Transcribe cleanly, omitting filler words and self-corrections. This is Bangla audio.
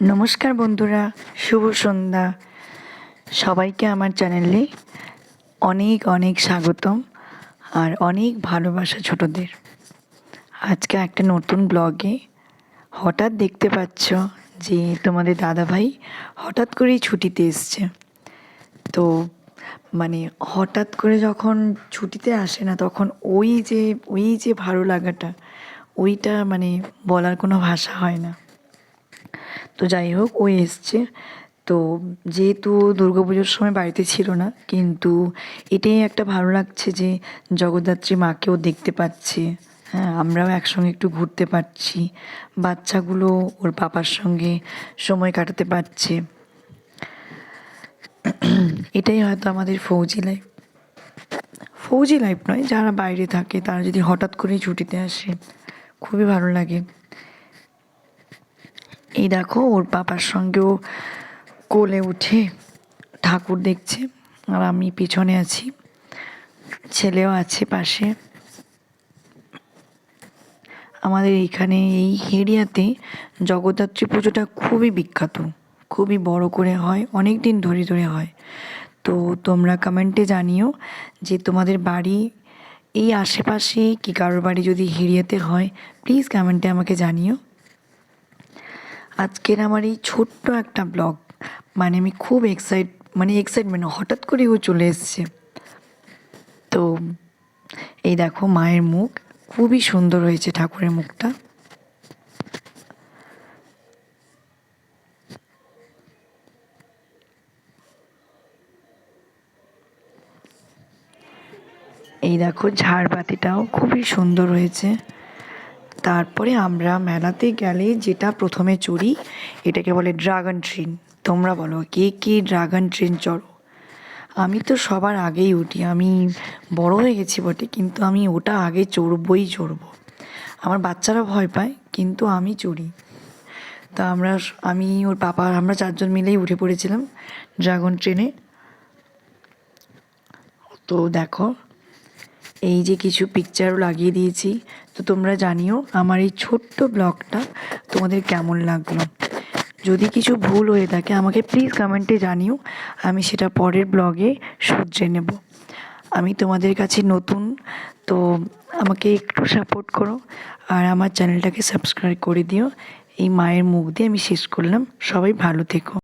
নমস্কার বন্ধুরা, শুভ সন্ধ্যা। সবাইকে আমার চ্যানেলে অনেক অনেক স্বাগতম আর অনেক ভালোবাসা ছোটদের। আজকে একটা নতুন ব্লগে হঠাৎ দেখতে পাচ্ছ যে তোমাদের দাদাভাই হঠাৎ করেই ছুটিতে এসছে। তো হঠাৎ করে যখন ছুটিতে আসে না, তখন ওই যে ভালো লাগাটা, ওইটা বলার কোনো ভাষা হয় না। তো যাই হোক, ও এসছে। তো যেহেতু দুর্গাপুজোর সময় বাড়িতে ছিল না, কিন্তু এটাই একটা ভালো লাগছে যে জগদ্ধাত্রী মাকেও দেখতে পাচ্ছে। হ্যাঁ, আমরাও একসঙ্গে একটু ঘুরতে পারছি, বাচ্চাগুলো ওর পাপার সঙ্গে সময় কাটাতে পারছে। এটাই হয়তো আমাদের ফৌজি লাইফ নয়, যারা বাইরে থাকে তারা যদি হঠাৎ করেই ছুটিতে আসে, খুবই ভালো লাগে। এই দেখো, ওর পাপার সঙ্গেও কোলে উঠে ঠাকুর দেখছে, আর আমি পিছনে আছি, ছেলেও আছে পাশে। আমাদের এইখানে এই এরিয়াতে জগদ্ধাত্রী পুজোটা খুবই বিখ্যাত, খুবই বড় করে হয়, অনেক দিন ধরে ধরে হয়। তো তোমরা কমেন্টে জানিও যে তোমাদের বাড়ি এই আশেপাশে কি কারোর বাড়ি যদি হেরিয়াতে হয়, প্লিজ কমেন্টে আমাকে জানিও। আজকের আমার এই ছোট্ট একটা ব্লগ, আমি খুব এক্সাইটমেন্ট, হঠাৎ করে ও চলে এসছে। তো এই দেখো, মায়ের মুখ খুবই সুন্দর হয়েছে, ঠাকুরের মুখটা। এই দেখো, ঝাড়বাতিটাও খুবই সুন্দর হয়েছে। তারপরে আমরা মেলাতে গেলে যেটা প্রথমে চড়ি, এটাকে বলে ড্রাগন ট্রেন। তোমরা বলো কে কে ড্রাগন ট্রেন চড়ো? আমি তো সবার আগেই উঠি। আমি বড় হয়ে গেছি বটে, কিন্তু আমি ওটা আগে চড়বই। আমার বাচ্চারা ভয় পায়, কিন্তু আমি চড়ি। তা আমি ওর পাপা আমরা চারজন মিলেই উঠে পড়েছিলাম ড্রাগন ট্রেনে। তো দেখো, এই যে কিছু পিকচারও লাগিয়ে দিয়েছি। তো তোমরা জানিও আমার এই ছোট্ট ব্লগটা তোমাদের কেমন লাগলো। যদি কিছু ভুল হয়ে থাকে আমাকে প্লিজ কমেন্টে জানিও, আমি সেটা পরের ব্লগে শুধরে নেব। আমি তোমাদের কাছে নতুন, তো আমাকে একটু সাপোর্ট করো আর আমার চ্যানেলটাকে সাবস্ক্রাইব করে দিও। এই মায়ের মুখ দিয়ে আমি শেষ করলাম। সবাই ভালো থেকো।